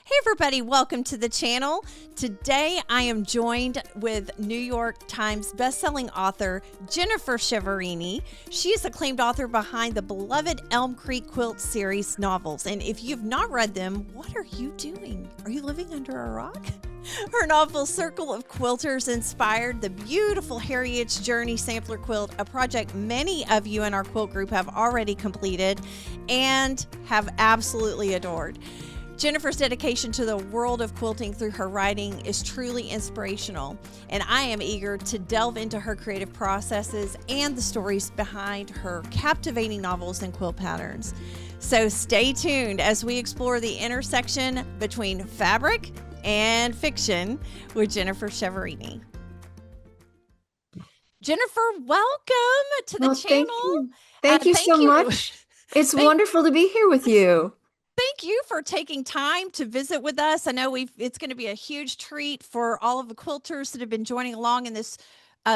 Hey everybody, welcome to the channel. Today I am joined with New York Times bestselling author Jennifer Chiaverini. She is acclaimed author behind the beloved Elm Creek Quilts series novels. And if you've not read them, what are you doing? Are you living under a rock? Her novel Circle of Quilters inspired the beautiful Harriet's Journey sampler quilt, a project many of you in our quilt group have already completed and have absolutely adored. Jennifer's dedication to the world of quilting through her writing is truly inspirational, and I am eager to delve into her creative processes and the stories behind her captivating novels and quilt patterns. So stay tuned as we explore the intersection between fabric and fiction with Jennifer Chiaverini. Jennifer, welcome to the channel. Thank you so much. It's wonderful to be here with you. Thank you for taking time to visit with us. I know it's going to be a huge treat for all of the quilters that have been joining along in this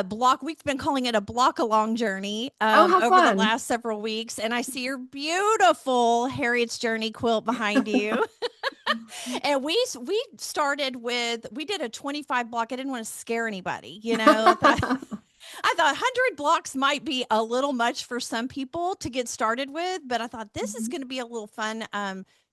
block. We've been calling it a block along journey over the last several weeks. And I see your beautiful Harriet's Journey quilt behind you. And we did a 25 block. I didn't want to scare anybody, you know. I thought 100 blocks might be a little much for some people to get started with, but I thought this is going to be a little fun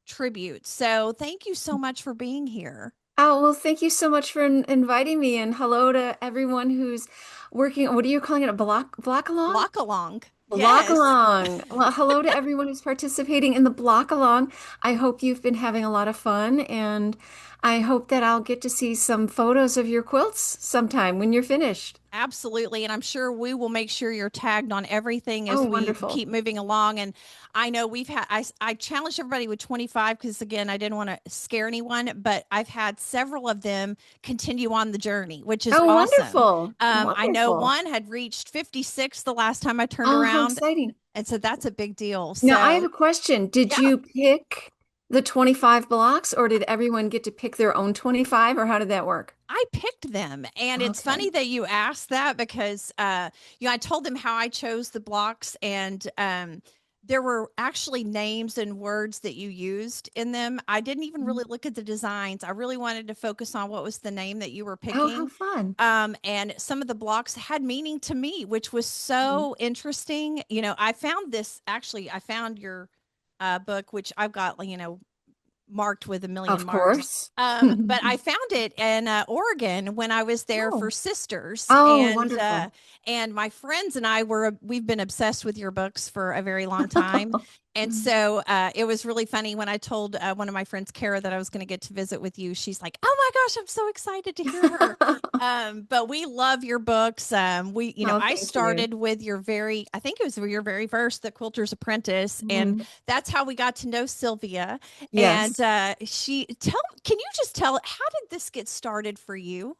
tribute. So thank you so much for being here. Oh, well, thank you so much for inviting me, and hello to everyone who's working. What are you calling it? A block along? Block along. Block along. Well, hello to everyone who's participating in the block along. I hope you've been having a lot of fun, and I hope that I'll get to see some photos of your quilts sometime when you're finished. Absolutely. And I'm sure we will make sure you're tagged on everything as we keep moving along. And I know I challenged everybody with 25 because, again, I didn't want to scare anyone, but I've had several of them continue on the journey, which is awesome. Wonderful. I know one had reached 56 the last time I turned around. How exciting. And so that's a big deal. Now, I have a question. Did you pick the 25 blocks, or did everyone get to pick their own 25, or how did that work? I picked them, and it's funny that you asked that because, I told them how I chose the blocks, and there were actually names and words that you used in them. I didn't even really look at the designs. I really wanted to focus on what was the name that you were picking. Oh, how fun. And some of the blocks had meaning to me, which was so interesting. You know, I found your book, which I've got, marked with a million marks. Of course. But I found it in Oregon when I was there for Sisters. Wonderful. And my friends and I we've been obsessed with your books for a very long time. And so it was really funny when I told one of my friends, Kara, that I was going to get to visit with you. She's like, "Oh my gosh, I'm so excited to hear her." But we love your books. I started with I think it was your very first, The Quilter's Apprentice. And that's how we got to know Sylvia. Yes. And can you just tell, how did this get started for you?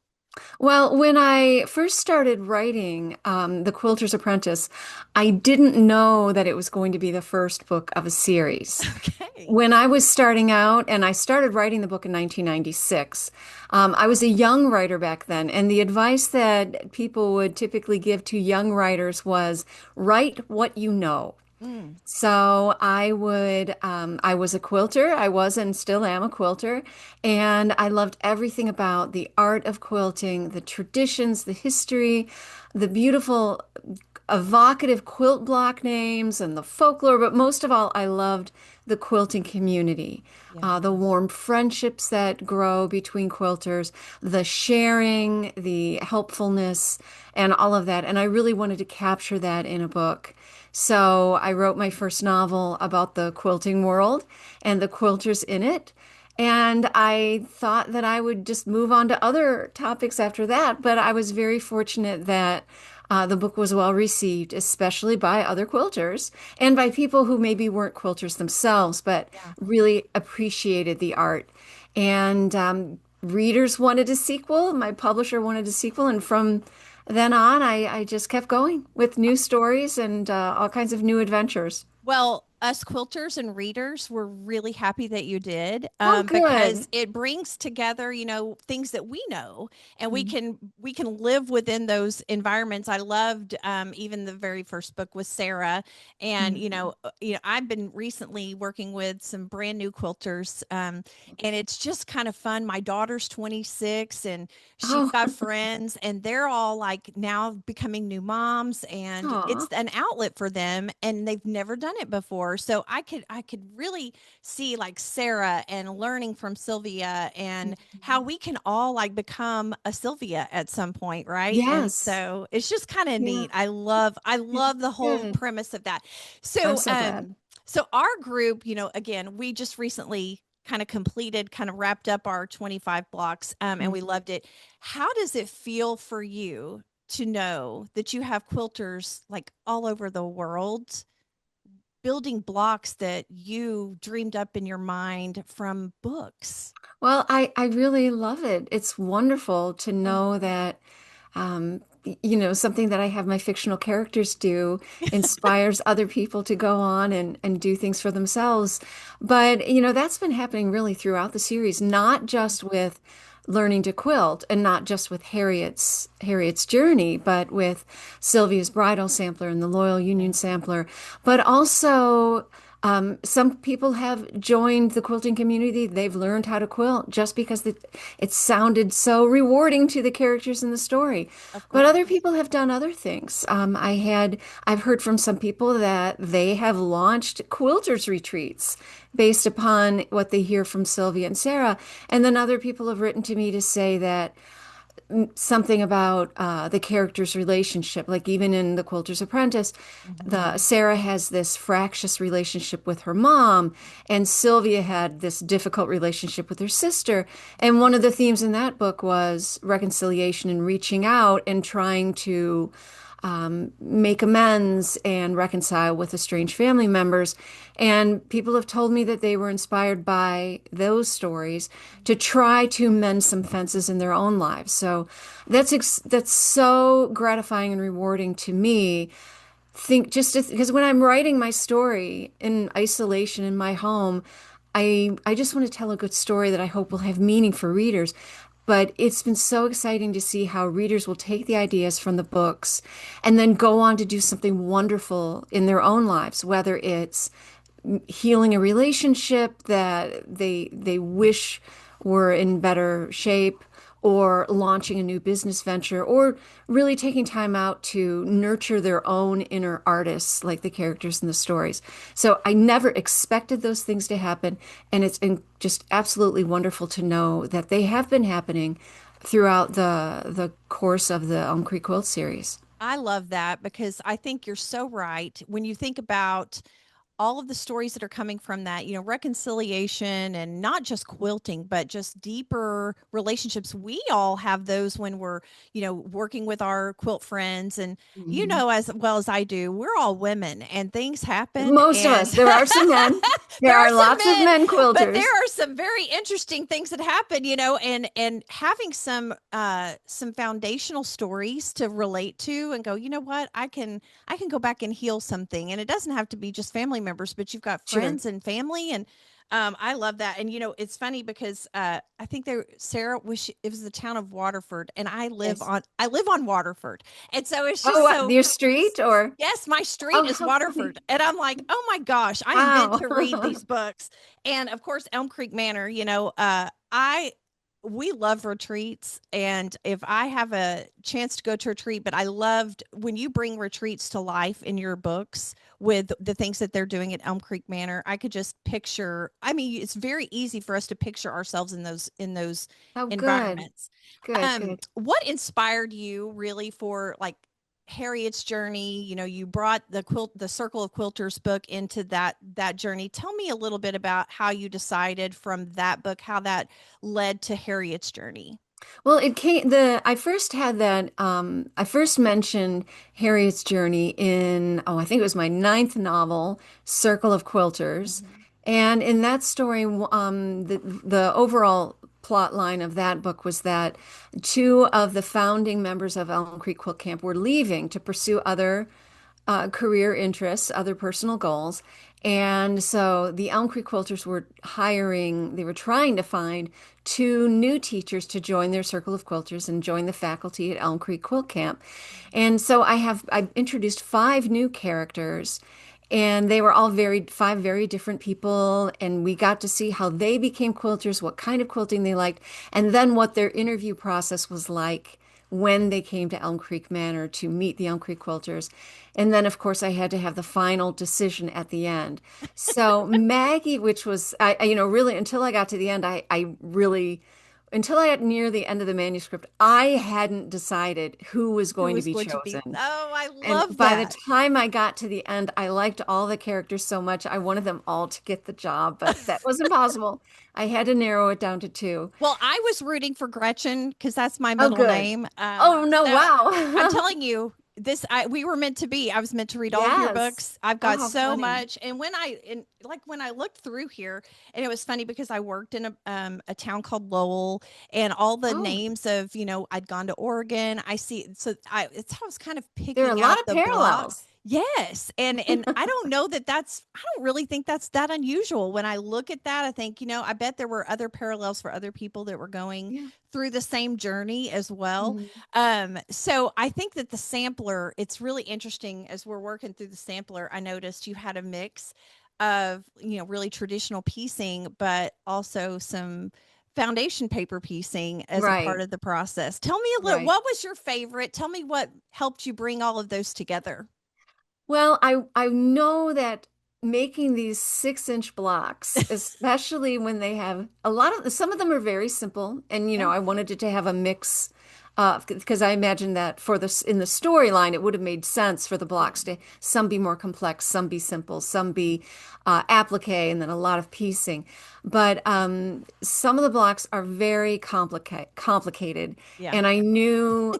Well, when I first started writing The Quilter's Apprentice, I didn't know that it was going to be the first book of a series. Okay. When I was starting out, and I started writing the book in 1996, I was a young writer back then, and the advice that people would typically give to young writers was write what you know. So I was a quilter. I was and still am a quilter. And I loved everything about the art of quilting, the traditions, the history, the beautiful, evocative quilt block names and the folklore. But most of all, I loved the quilting community, the warm friendships that grow between quilters, the sharing, the helpfulness, and all of that. And I really wanted to capture that in a book. So I wrote my first novel about the quilting world and the quilters in it. And I thought that I would just move on to other topics after that. But I was very fortunate that the book was well received, especially by other quilters and by people who maybe weren't quilters themselves, but really appreciated the art. And readers wanted a sequel. My publisher wanted a sequel. And from then on, I just kept going with new stories and all kinds of new adventures. Well, us quilters and readers were really happy that you did, Oh, because good. it brings together, things that we know, and we Mhm. can we can live within those environments. I loved, even the very first book with Sarah, and Mhm. I've been recently working with some brand new quilters, and it's just kind of fun. My daughter's 26, and she's Oh, got friends, and they're all like now becoming new moms, and aw. it's an outlet for them, and they've never done it before. So I could really see like Sarah and learning from Sylvia, and how we can all like become a Sylvia at some point, right? And Yes. so it's just kind of Yeah. neat. I love the whole Good. premise of that. I'm So so glad. our group, again, we just recently kind of wrapped up our 25 blocks, and we Mhm. loved it. How does it feel for you to know that you have quilters like all over the world building blocks that you dreamed up in your mind from books? Well, I really love it. It's wonderful to know Mhm. that, something that I have my fictional characters do inspires other people to go on and do things for themselves. But, that's been happening really throughout the series, not just with learning to quilt and not just with Harriet's journey, but with Sylvia's bridal sampler and the Loyal Union sampler, but also some people have joined the quilting community. They've learned how to quilt just because it sounded so rewarding to the characters in the story. Of But other course. people have done other things. I've heard from some people that they have launched quilters retreats based upon what they hear from Sylvia and Sarah. And then other people have written to me to say that something about the character's relationship. Like even in The Quilter's Apprentice, the Mhm. Sarah has this fractious relationship with her mom, and Sylvia had this difficult relationship with her sister. And one of the themes in that book was reconciliation and reaching out and trying to make amends and reconcile with estranged family members. And people have told me that they were inspired by those stories to try to mend some fences in their own lives. So that's so gratifying and rewarding to me. Think just because when I'm writing my story in isolation in my home, I just want to tell a good story that I hope will have meaning for readers. But it's been so exciting to see how readers will take the ideas from the books and then go on to do something wonderful in their own lives, whether it's healing a relationship that they wish were in better shape, or launching a new business venture, or really taking time out to nurture their own inner artists like the characters in the stories. So I never expected those things to happen, and it's been just absolutely wonderful to know that they have been happening throughout the course of the Elm Creek Quilt series. I love that, because I think you're so right. When you think about all of the stories that are coming from that, reconciliation, and not just quilting, but just deeper relationships. We all have those when we're, working with our quilt friends. And, Mhm. as well as I do, we're all women and things happen. Most of us. And There are some men. There there are are some lots of men, men but there quilters. are some very interesting things that happen, and having some foundational stories to relate to and go, what, I can go back and heal something. And it doesn't have to be just family members, but you've got Sure. friends and family. And I love that. And it's funny because I think Sarah it was the town of Waterford, and Yes. I live on Waterford. And so it's Oh, just what, so, your street or? yes, my street Oh, is how Waterford. funny. And I'm like, oh my gosh, I am meant to read Wow. these books. And of course, Elm Creek Manor, I we love retreats. And if I have a chance to go to a retreat, but I loved when you bring retreats to life in your books with the things that they're doing at Elm Creek Manor. I could just picture, I mean, it's very easy for us to picture ourselves in those Oh, good. environments. Good, good. What inspired you really for like Harriet's journey? You brought the Circle of Quilters book into that journey. Tell me a little bit about how you decided from that book, how that led to Harriet's journey. Well, I first had that, I first mentioned Harriet's journey in, oh, I think it was my ninth novel, Circle of Quilters. Mhm. And in that story, the overall plot line of that book was that two of the founding members of Elm Creek Quilt Camp were leaving to pursue other career interests, other personal goals. And so the Elm Creek Quilters were hiring, they were trying to find two new teachers to join their Circle of Quilters and join the faculty at Elm Creek Quilt Camp. And so I've introduced five new characters, and they were all five very different people, and we got to see how they became quilters, what kind of quilting they liked, and then what their interview process was like when they came to Elm Creek Manor to meet the Elm Creek Quilters. And then, of course, I had to have the final decision at the end. So Maggie, which was, really until I got to the end, I really, until I got near the end of the manuscript, I hadn't decided who was Who going to was be going to be? chosen. Oh, I And love by the that. time I got to the end, I liked all the characters so much. I wanted them all to get the job, but that was impossible. I had to narrow it down to two. Well, I was rooting for Gretchen because that's my Oh, middle good. name. Oh, no, So I'm wow. telling you, we were meant to be. I was meant to read all of your Yes. books. I've Oh, got how so funny. much, and when I looked through here, and it was funny because I worked in a town called Lowell, and all the Oh, names of I'd gone to Oregon. I see, so I was kind of there are a picking lot out of the blocks. parallels. Yes, and I don't know I don't really think that's that unusual. When I look at that, I think, I bet there were other parallels for other people that were going Yeah. through the same journey as well. Mhm. So I think that the sampler, it's really interesting as we're working through the sampler. I noticed you had a mix of, really traditional piecing, but also some foundation paper piecing as a part Right, of the process. Tell me a little, right. what was your favorite? Tell me what helped you bring all of those together. Well, I know that making these 6-inch blocks, especially when they have a lot of some of them are very simple, and Yeah. I wanted it to have a mix, because I imagine that for this in the storyline, it would have made sense for the Yeah. blocks to some be more complex, some be simple, some be applique, and then a lot of piecing. But some of the blocks are very complicated, Yeah. and I knew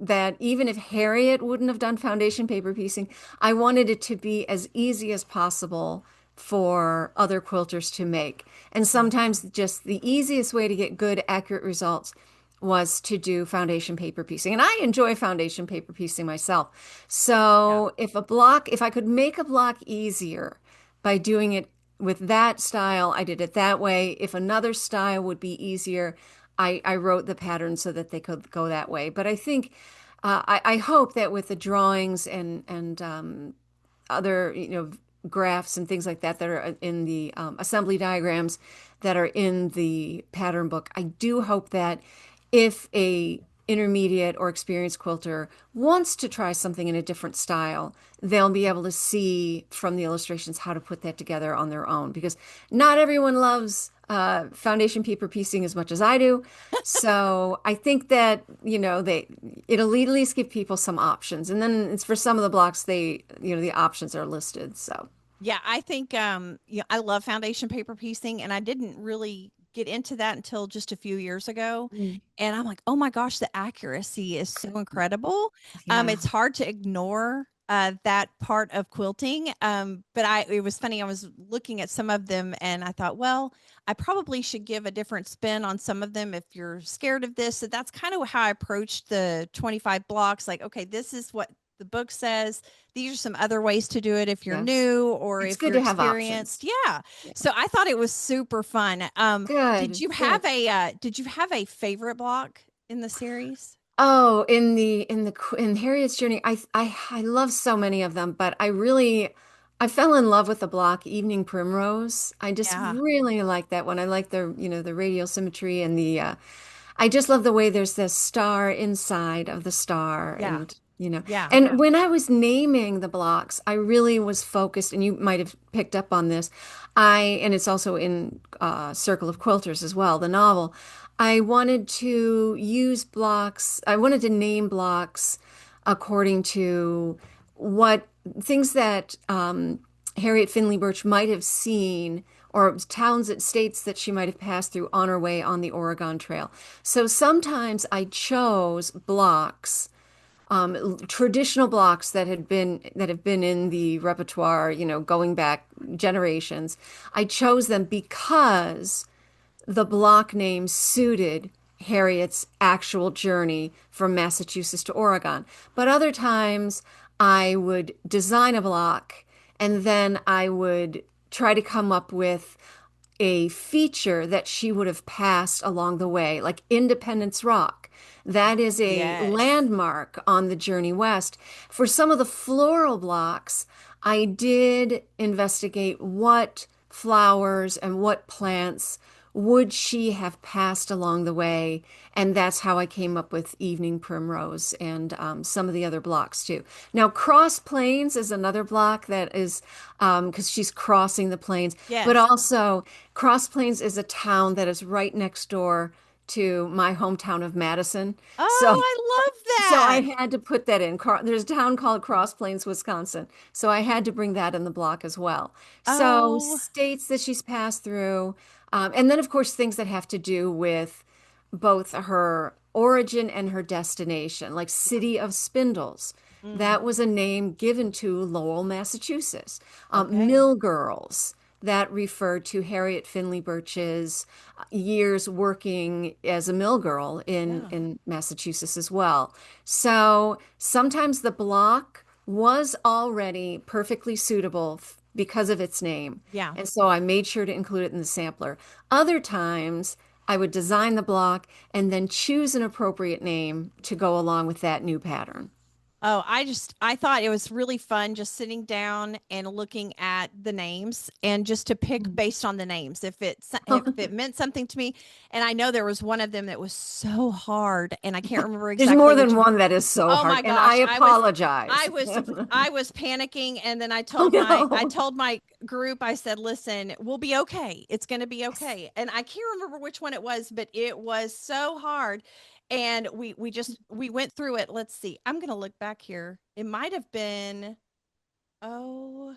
that even if Harriet wouldn't have done foundation paper piecing, I wanted it to be as easy as possible for other quilters to make. And Yeah. sometimes just the easiest way to get good, accurate results was to do foundation paper piecing. And I enjoy foundation paper piecing myself. Yeah. So if I could make a block easier by doing it with that style, I did it that way. If another style would be easier, I wrote the pattern so that they could go that way. But I think I hope that with the drawings and other graphs and things like that that are in the assembly diagrams that are in the pattern book, I do hope that if a intermediate or experienced quilter wants to try something in a different style, they'll be able to see from the illustrations how to put that together on their own because not everyone loves foundation paper piecing as much as I do. So I think that, it'll at least give people some options. And then it's for some of the blocks the options are listed. So Yeah, I think I love foundation paper piecing, and I didn't really get into that until just a few years ago. mm, And I'm like, "Oh my gosh, the accuracy is so incredible." yeah, It's hard to ignore that part of quilting. But it was funny. I was looking at some of them, and I thought, well, I probably should give a different spin on some of them if you're scared of this. So that's kind of how I approached the 25 blocks. Like, okay, this is what the book says. These are some other ways to do it if you're yes. new or It's if good you're to have options. experienced. Yeah. Yeah. So I thought it was super fun. Good, good. Did you have a favorite block in the series? Oh, in Harriet's Journey, I love so many of them, but I fell in love with the block Evening Primrose. I just Yeah. really like that one. I like the radial symmetry and I just love the way there's this star inside of the star Yeah. and Yeah. and when I was naming the blocks, I really was focused, and you might have picked up on this. And it's also in Circle of Quilters as well, the novel. I wanted to use blocks, I wanted to name blocks according to what things that Harriet Finley Birch might have seen or towns and states that she might have passed through on her way on the Oregon Trail. So sometimes I chose blocks, traditional blocks that have been in the repertoire, going back generations. I chose them because the block name suited Harriet's actual journey from Massachusetts to Oregon. But other times I would design a block and then I would try to come up with a feature that she would have passed along the way, like Independence Rock. That is a Yes. landmark on the journey west. For some of the floral blocks, I did investigate what flowers and what plants would she have passed along the way, and that's how I came up with Evening Primrose and some of the other blocks too. Now, Cross Plains is another block that is because she's crossing the plains, but Yes. also Cross Plains is a town that is right next door to my hometown of Madison. So Oh, I love so I that. had to put that in. There's a town called Cross Plains, Wisconsin. So I had to bring that in the block as well. So Oh, states that she's passed through, and then of course things that have to do with both her origin and her destination, like City of Spindles. mm, That was a name given to Lowell, Massachusetts. okay. Mill Girls, that referred to Harriet Finley Birch's years working as a mill girl Yeah. in Massachusetts as well. So sometimes the block was already perfectly suitable because of its name. Yeah. And so I made sure to include it in the sampler. Other times, I would design the block and then choose an appropriate name to go along with that new pattern. Oh, I thought it was really fun just sitting down and looking at the names and just to pick based on the names if it meant something to me. And I know there was one of them that was so hard and I can't remember There's exactly more which than one. one that is so Oh hard, my and I gosh, apologize. I was I was panicking and then Oh I no. told my group I said, "Listen, we'll be okay. It's going to be Yes. okay." And I can't remember which one it was, but it was so hard. And we went through it. Let's see. I'm going to look back here. It might have been oh,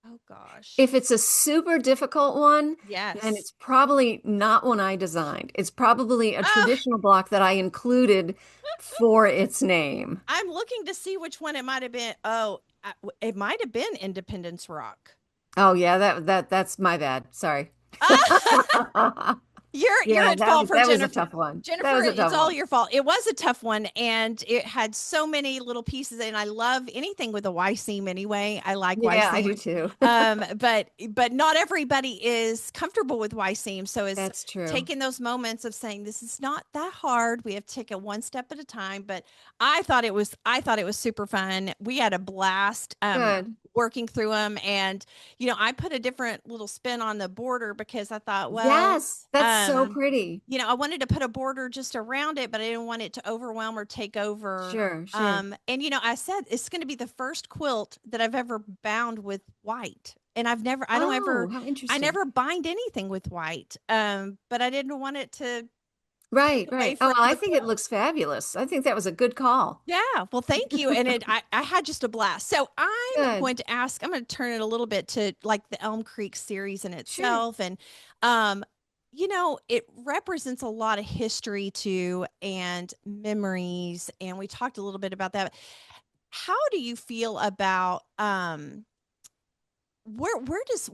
oh gosh. If it's a super difficult one, then Yes. it's probably not one I designed. It's probably a Oh, traditional block that I included for its name. I'm looking to see which one it might have been. Oh, it might have been Independence Rock. Oh yeah, that's my bad. Sorry. You're Yeah, at fault for that was a Jennifer. tough one. That Jennifer, was a it's tough all one. your fault. It was a tough one, and it had so many little pieces. And I love anything with a Y seam anyway. I like Y Yeah, I do seam, too. but not everybody is comfortable with Y seam. So it's That's true. taking those moments of saying this is not that hard. We have to take it one step at a time. But I thought it was super fun. We had a blast. Good. Working through them and I put a different little spin on the border because I thought well Yes, that's so um pretty. I wanted to put a border just around it, but I didn't want it to overwhelm or take over. Sure, sure. And I said it's going to be the first quilt that I've ever bound with white. And Oh, how I interesting. never bind anything with white. But I didn't want it to take Right, away right. Oh, from well, I the think it quilt. looks fabulous. I think that was a good call. Yeah, well, thank you. And I had just a blast. So Good. I'm going to turn it a little bit to like the Elm Creek series in Sure. itself. And, it represents a lot of history too and memories. And we talked a little bit about that. How do you feel about, where does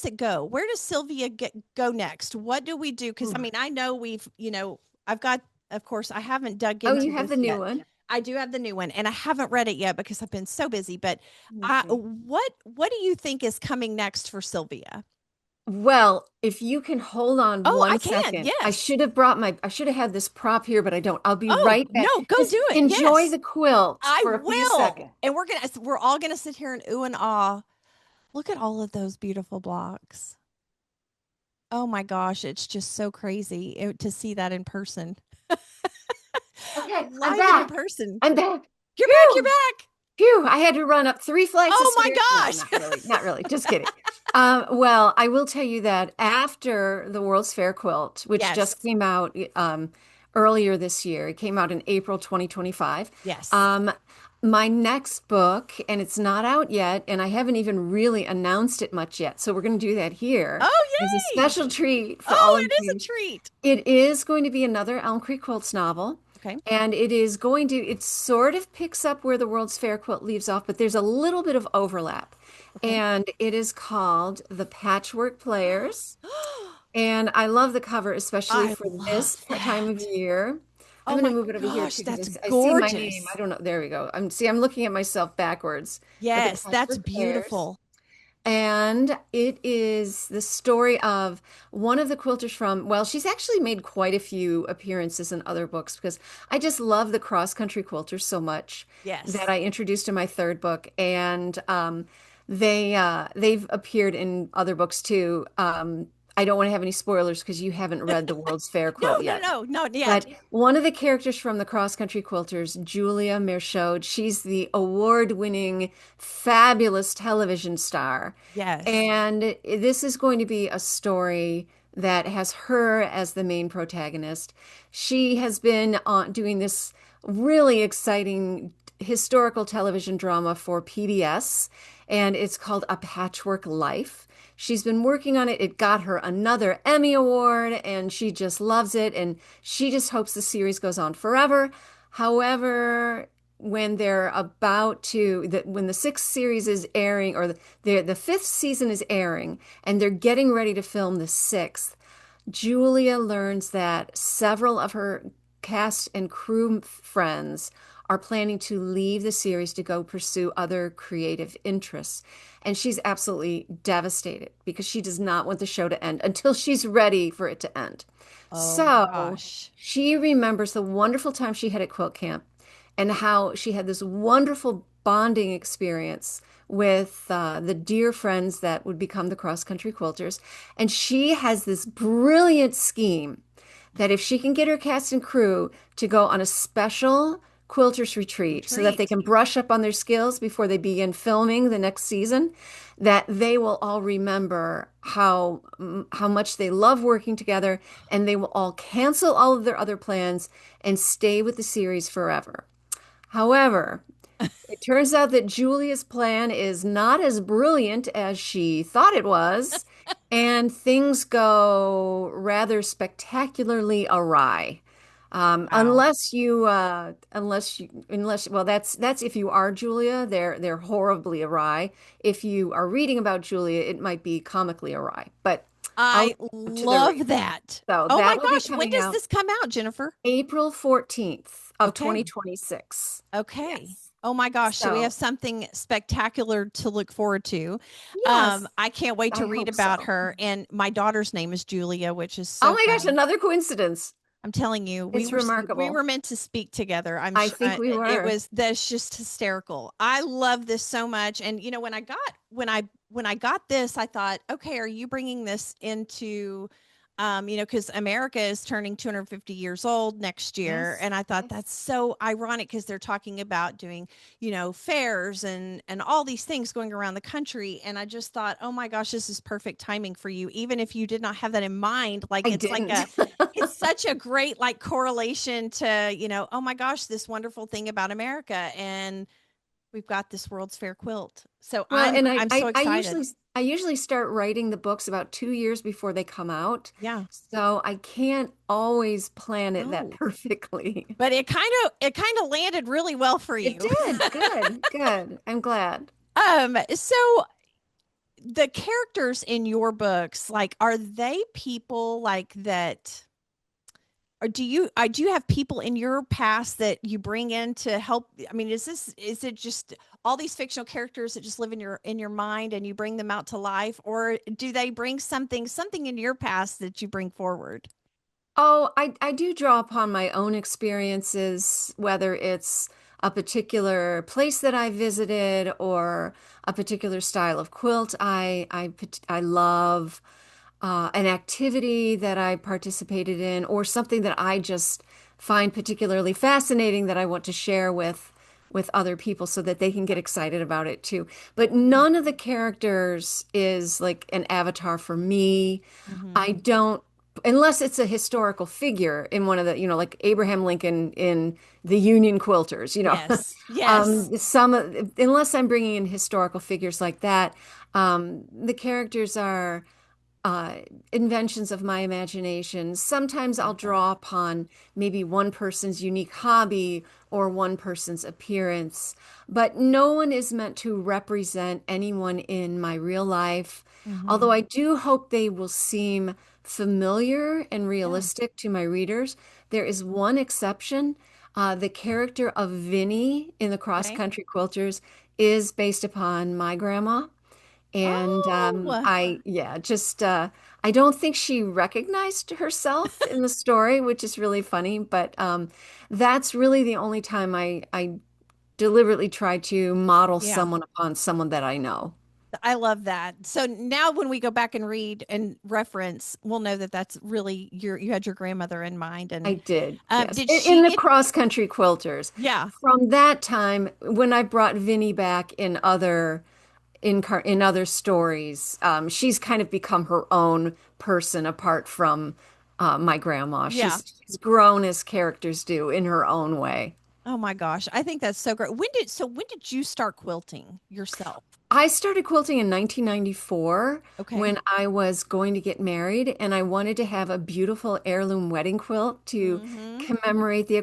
it go? Where does Sylvia go next? What do we do? Because I Ooh. mean, I know I've got, of course, I haven't dug Oh, into you have this the new yet. one. I do have the new one, and I haven't read it yet because I've been so busy. But Okay. what do you think is coming next for Sylvia? Well, if you can hold on Oh, I one can. second, Yes. I should have had this prop here, but I don't. I'll be Oh right back. no, go Just do it. enjoy Yes, the quilt I for a few will. seconds. And we're all gonna sit here and ooh and ah. Look at all of those beautiful blocks. Oh my gosh, it's just so crazy to see that in person. Okay, I'm Live and in back. person. I'm back. You're back, you're Phew. back. Phew, I had to run up 3 flights of Oh my stairs. No, gosh. not really. Not really. Just kidding. Well, I will tell you that after the World's Fair quilt, which just Yes. came out earlier this year, it came out in April 2025. Yes. Um, my next book, and it's not out yet, and I haven't even really announced it much yet. So we're going to do that here Oh as a yay. special treat for all Oh, of it is a you. treat. It is going to be another Elm Creek Quilts novel. Okay. And it sort of picks up where the World's Fair quilt leaves off, but there's a little bit of overlap. Okay. And it is called The Patchwork Players. And I love the cover, especially I for this love time of that. year. I'm Oh going to my move it over here gosh, too because that's I see my name. I gorgeous. don't know. There we go. I'm looking at myself backwards. But the Yes, cast that's prepares. beautiful. And it is the story of one of the quilters from, well, she's actually made quite a few appearances in other books because I just love the cross-country quilters so much that Yes. I introduced in my third book. And they've appeared in other books too. I don't want to have any spoilers because you haven't read the World's Fair No, quilt no, yet. no, not yet. But one of the characters from the Cross Country Quilters, Julia Merchaud, she's the award-winning, fabulous television star. Yes. And this is going to be a story that has her as the main protagonist. She has been doing this really exciting historical television drama for PBS, and it's called A Patchwork Life. She's been working on it. It got her another Emmy Award, and she just loves it. And she just hopes the series goes on forever. However, when they're about to, when the sixth series is airing, or the fifth season is airing, and they're getting ready to film the sixth, Julia learns that several of her cast and crew friends are planning to leave the series to go pursue other creative interests. And she's absolutely devastated because she does not want the show to end until she's ready for it to end. Oh my So gosh. she remembers the wonderful time she had at quilt camp and how she had this wonderful bonding experience with the dear friends that would become the cross country quilters. And she has this brilliant scheme that if she can get her cast and crew to go on a special quilters retreat so that they Retreat. can brush up on their skills before they begin filming the next season, that they will all remember how much they love working together, and they will all cancel all of their other plans and stay with the series forever. However, it turns out that Julia's plan is not as brilliant as she thought it was, and things go rather spectacularly awry. Wow. Well, that's if you are Julia, they're horribly awry. If you are reading about Julia, it might be comically awry, but I'll leave I it up to the love reader. that. So Oh my that'll be gosh, when coming does out this come out, Jennifer? April 14th of Okay. 2026. Okay. Yes. Oh my gosh. So we have So, something spectacular to look forward to. yes, I can't wait to I read hope about so. her. And my daughter's name is Julia, which is Oh so my gosh, fun. another coincidence. I'm telling you, It's we remarkable. were meant to speak together. I think we It were. was that's just hysterical. I love this so much. And when I got this, I thought, okay, are you bringing this into because America is turning 250 years old next year, Yes, and I thought yes. that's so ironic because they're talking about doing, fairs and all these things going around the country, and I just thought, oh my gosh, this is perfect timing for you, even if you did not have that in mind. Like I it's like didn't. it's such a great like correlation to, oh my gosh, this wonderful thing about America, and we've got this World's Fair quilt. So Well, and I'm so excited. I usually start writing the books about 2 years before they come out. Yeah. So I can't always plan it that No. perfectly. But it kind of landed really well for It you. did. Good, good. I'm glad. So the characters in your books, like, are they people like that? Or do you have people in your past that you bring in to help? I mean, is it just all these fictional characters that just live in your mind and you bring them out to life, or do they bring something in your past that you bring forward? Oh, I do draw upon my own experiences, whether it's a particular place that I visited or a particular style of quilt I love, an activity that I participated in, or something that I just find particularly fascinating that I want to share with other people so that they can get excited about it too. But none of the characters is like an avatar for me. Mm-hmm. I don't, unless it's a historical figure in one of the, like Abraham Lincoln in the Union Quilters. Yes. Yes. Unless I'm bringing in historical figures like that, the characters are uh, inventions of my imagination. Sometimes I'll Love that. draw upon maybe one person's unique hobby or one person's appearance, but no one is meant to represent anyone in my real life. Mm-hmm. Although I do hope they will seem familiar and Yeah. realistic to my readers. There is one exception. The character of Vinny in the Cross Okay. Country Quilters is based upon my grandma. And Oh, yeah, just I don't think she recognized herself in the story, which is really funny. But that's really the only time I deliberately try to model yeah. someone upon someone that I know. I love that. So now when we go back and read and reference, we'll know that that's really you had your grandmother in mind. I And did, yes. did In she the get, cross-country quilters. yeah, From that time, when I brought Vinny back in other stories, she's kind of become her own person apart from my grandma. yeah. She's grown as characters do in her own way. Oh my gosh. I think that's so great. When did you start quilting yourself? I started quilting in 1994 Okay. when I was going to get married, and I wanted to have a beautiful heirloom wedding quilt to Mm-hmm. commemorate the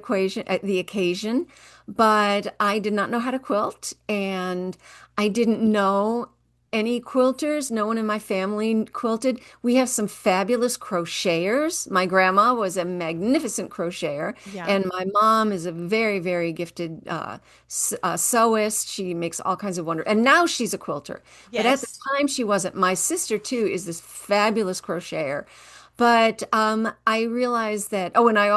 occasion. But I did not know how to quilt, and I didn't know any quilters. No one in my family quilted. We have some fabulous crocheters. My grandma was a magnificent crocheter, Yeah. and my mom is a very, very gifted sewist. She makes all kinds of wonder. And now she's a quilter. But at the Yes. time, she wasn't. My sister, too, is this fabulous crocheter. But I realized that, oh, and I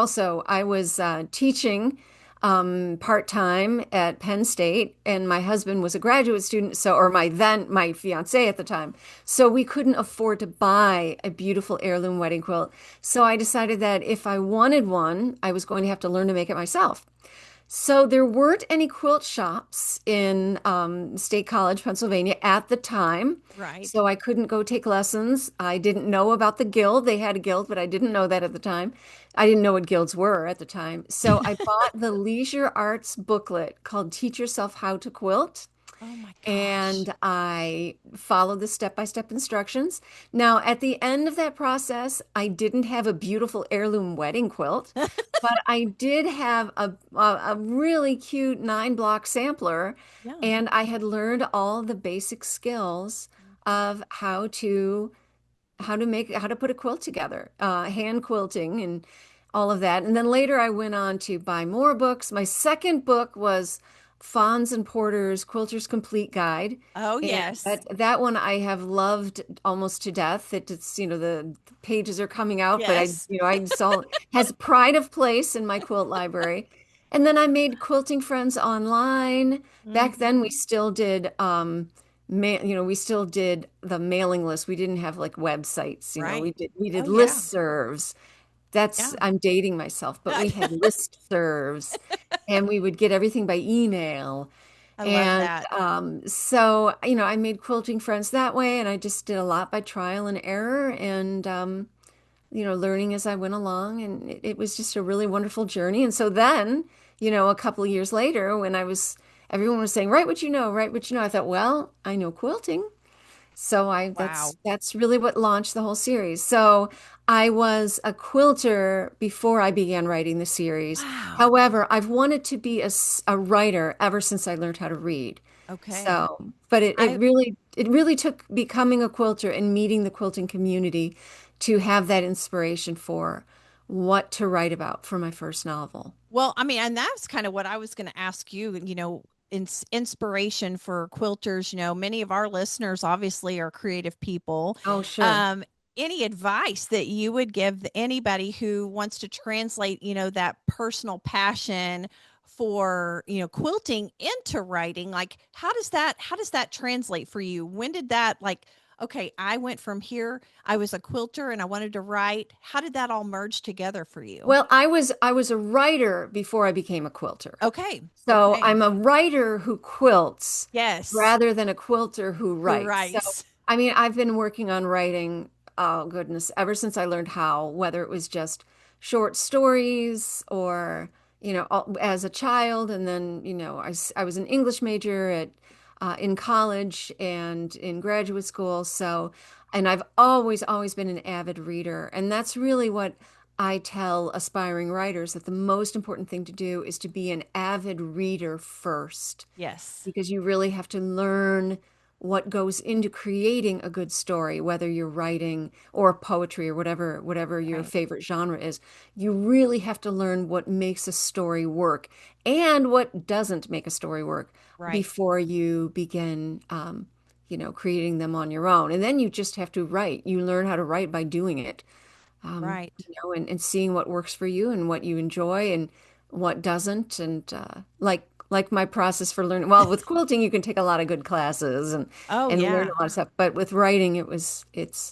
was teaching part-time at Penn State, and my husband was a graduate student, or my fiance at the time. So we couldn't afford to buy a beautiful heirloom wedding quilt. So I decided that if I wanted one, I was going to have to learn to make it myself. So there weren't any quilt shops in State College, Pennsylvania at the time. Right. So I couldn't go take lessons. I didn't know about the guild. They had a guild, but I didn't know that at the time. I didn't know what guilds were at the time. So I bought the leisure arts booklet called Teach Yourself How to Quilt. Oh my gosh. And I followed the step-by-step instructions. Now, at the end of that process, I didn't have a beautiful heirloom wedding quilt, but I did have a really cute 9 block sampler, Yeah. and I had learned all the basic skills of how to put a quilt together, hand quilting and all of that. And then later I went on to buy more books. My second book was Fons and Porter's Quilter's Complete Guide. Oh And yes. that one I have loved almost to death. It's, the pages are coming out, but Yes. I saw has pride of place in my quilt library. And then I made Quilting Friends online. Back then we Hmm. still did we still did the mailing list. We didn't have like websites, Right. we Oh did yeah. listservs. Yeah. I'm dating myself, but we had listservs and we would get everything by email. I love And that. so, I made quilting friends that way, and I just did a lot by trial and error and learning as I went along, and it was just a really wonderful journey. And so then, a couple of years later, when everyone was saying, write what you know, write what you know, I thought, well, I know quilting. So Wow. that's really what launched the whole series. So I was a quilter before I began writing the series. Wow. However, I've wanted to be a writer ever since I learned how to read. Okay. So, but I it really took becoming a quilter and meeting the quilting community to have that inspiration for what to write about for my first novel. Well, I mean, and that's kind of what I was going to ask you, inspiration for quilters, many of our listeners obviously are creative people. Oh, sure. Um, any advice that you would give anybody who wants to translate, that personal passion for, quilting into writing? Like, how does that translate for you? When did that like, okay, I went from here, I was a quilter and I wanted to write. How did that all merge together for you? Well, I was a writer before I became a quilter. Okay. So Okay. I'm a writer who quilts Yes. rather than a quilter who Who writes. So, writes? I mean, I've been working on writing, oh goodness, ever since I learned how, whether it was just short stories or, as a child. And then, I was an English major in college and in graduate school. So, and I've always been an avid reader. And that's really what I tell aspiring writers, that the most important thing to do is to be an avid reader first, Yes. because you really have to learn what goes into creating a good story, whether you're writing or poetry or whatever your Right. favorite genre is. You really have to learn what makes a story work and what doesn't make a story work Right. before you begin, creating them on your own. And then you just have to write. You learn how to write by doing it, Right. and seeing what works for you and what you enjoy and what doesn't. And like my process for learning, well, with quilting, you can take a lot of good classes Oh, and learn yeah. a lot of stuff. But with writing, it's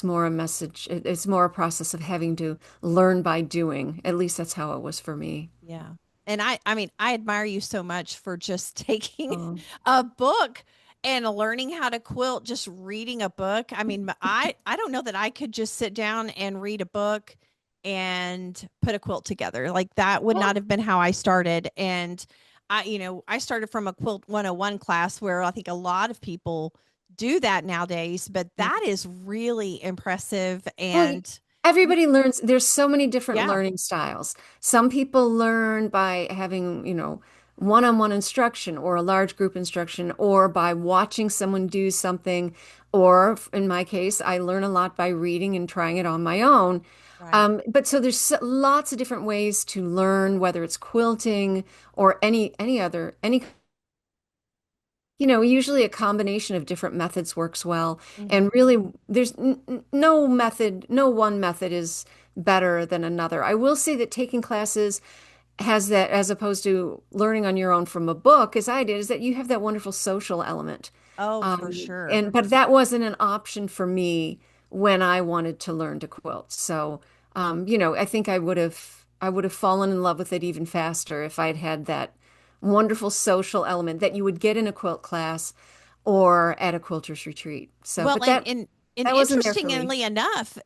more a message. It's more a process of having to learn by doing. At least that's how it was for me. Yeah. And I mean, I admire you so much for just taking Oh, a book and learning how to quilt, just reading a book. I mean, I don't know that I could just sit down and read a book and put a quilt together. Like that would well, not have been how I started. And I started from a quilt 101 class where I think a lot of people do that nowadays, but yeah. that is really impressive Well, and everybody learns. There's so many different yeah, learning styles. Some people learn by having, one-on-one instruction or a large group instruction, or by watching someone do something. Or in my case, I learn a lot by reading and trying it on my own. right. But so there's lots of different ways to learn, whether it's quilting or any usually a combination of different methods works well. And Mhm. really, there's no method, no one method is better than another. I will say that taking classes has that, as opposed to learning on your own from a book, as I did, is that you have that wonderful social element. Oh, for sure. But that wasn't an option for me when I wanted to learn to quilt. So, I think I would have fallen in love with it even faster if I'd had that wonderful social element that you would get in a quilt class or at a quilter's retreat. So, Well, but and that and and that wasn't there for me. interestingly enough,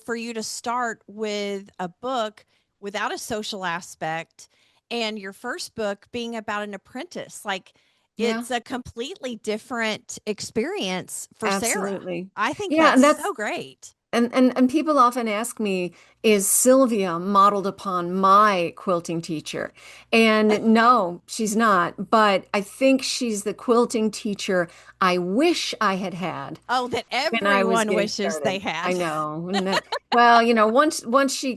for you to start with a book without a social aspect and your first book being about an apprentice, like Yeah. it's a completely different experience for Sarah. Absolutely. I think Yeah, that's and so that's great. and people often ask me, is Sylvia modeled upon my quilting teacher? And no, she's not, but I think she's the quilting teacher I wish I had had Oh, that when I was everyone getting wishes they started. I had. know. And well, once she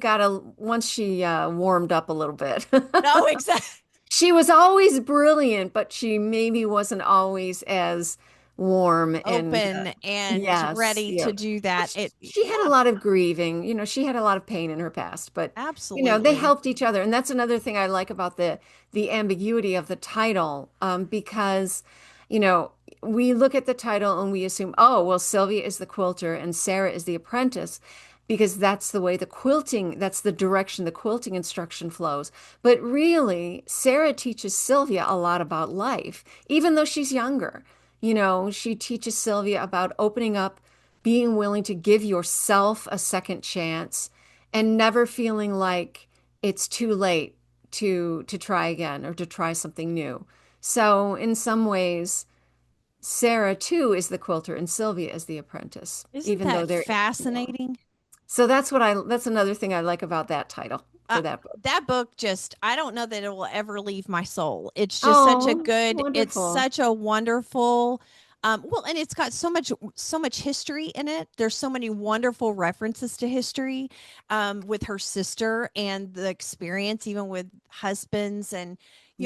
warmed up a little bit. No, exactly. She was always brilliant, but she maybe wasn't always as warm and Open and yes, ready yeah. to do Well, that. she had a Yeah, lot of grieving. She had a lot of pain in her past, but they absolutely. helped each other, and that's another thing I like about the ambiguity of the title, because you know we look at the title and we assume, oh, well, Sylvia is the quilter and Sarah is the apprentice. Because that's the way that's the direction the quilting instruction flows. But really, Sarah teaches Sylvia a lot about life, even though she's younger. She teaches Sylvia about opening up, being willing to give yourself a second chance, and never feeling like it's too late to try again or to try something new. So, in some ways, Sarah too is the quilter and Sylvia is the apprentice, Isn't even though that they're, yeah. fascinating? So that's another thing I like about that title Uh, for that book. that book just, I don't know that it will ever leave my soul. It's just Oh, it's wonderful. such a wonderful, well, and it's got so much history in it. There's so many wonderful references to history, with her sister and the experience, even with husbands. And,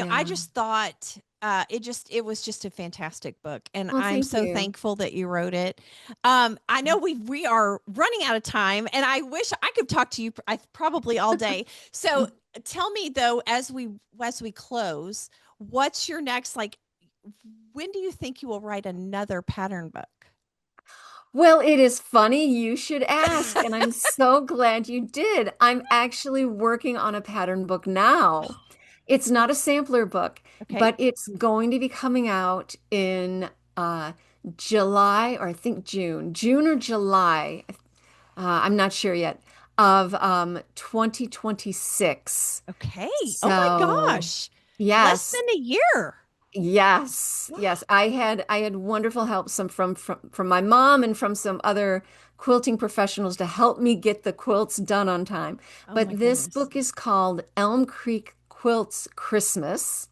I Yeah. just thought, it was just a fantastic book. And Well, I'm thank so you. thankful that you wrote it. I know we are running out of time, and I wish I could talk to you probably all day. So tell me though, as we close, what's your next, like, when do you think you will write another pattern book? Well, it is funny you should ask, and I'm so glad you did. I'm actually working on a pattern book now. It's not a sampler book, Okay. but it's going to be coming out in July, or I think June or July. I'm not sure yet, of 2026. Okay. Oh my So, gosh. Less yes. than a year. Yes, Wow. yes. I had wonderful help from my mom and from some other quilting professionals to help me get the quilts done on time. Oh my But this goodness. book is called Elm Creek Quilts Christmas,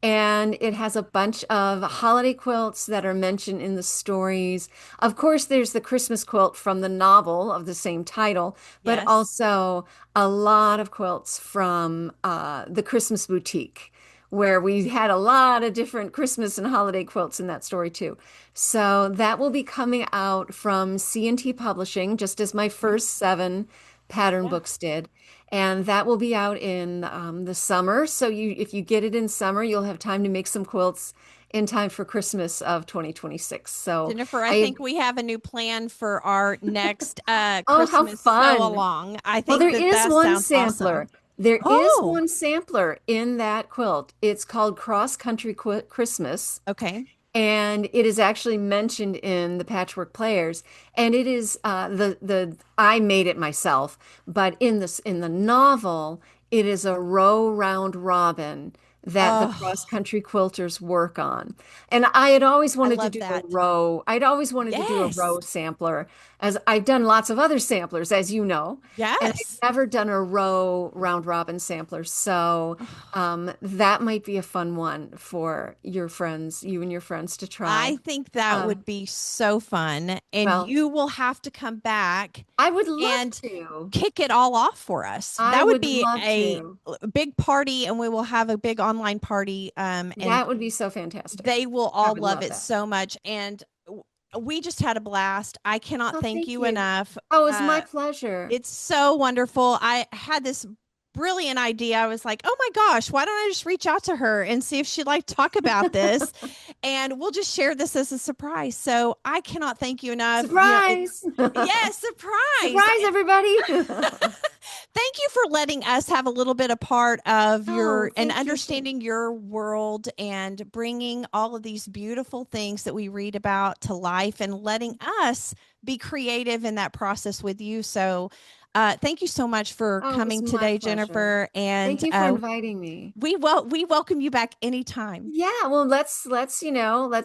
and it has a bunch of holiday quilts that are mentioned in the stories. Of course, there's the Christmas quilt from the novel of the same title, but Yes. also a lot of quilts from the Christmas boutique, where we had a lot of different Christmas and holiday quilts in that story too. So that will be coming out from C&T Publishing, just as my Okay. first seven pattern Yeah. books did. And that will be out in the summer. So if you get it in summer, you'll have time to make some quilts in time for Christmas of 2026. So Jennifer, I I, think we have a new plan for our next oh, how Christmas sew fun. along. I Well, think there that is that one sounds sampler. awesome. There is Oh, one sampler in that quilt. It's called Cross Country Christmas. okay. And it is actually mentioned in the Patchwork Players, and it is the I made it myself, but in the novel, it is a row round robin that the cross Oh, country quilters work on. And I had always I wanted to love do a that. row. I'd always wanted to do a Yes. row sampler, as I've done lots of other samplers, as you know, and I've Yes. never done a row round robin sampler. So that might be a fun one for your friends, you and your friends to try. I think that Um, would be so fun. And well, you will have to come back I would love and to. kick it all off for us. I That would would be love a to. big party, and we will have a big online party. And That would be so they fantastic. will I all would love love it that. so much. And we just had a blast. I cannot Oh, thank thank you you. enough. Oh, it's my Uh, pleasure. it's so wonderful. I had this brilliant idea. I was like, oh my gosh, why don't I just reach out to her and see if she'd like to talk about this? And we'll just share this as a surprise. So I cannot thank you enough. Surprise! Yes, surprise. Surprise, everybody. Thank you for letting us have a little bit of part of Oh, your and thank you. understanding your world and bringing all of these beautiful things that we read about to life and letting us be creative in that process with you. So, thank you so much for Oh, it was coming my today, pleasure. Jennifer. And Thank you for inviting me. we welcome you back anytime. Yeah, well, let's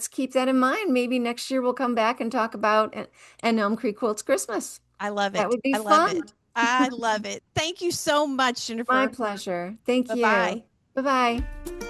keep that in mind. Maybe next year we'll come back and talk about an Elm Creek Quilts Christmas. I love That it. would be I love fun. it. I love it. Thank you so much, My Jennifer. pleasure. Thank Bye you. bye. Bye-bye.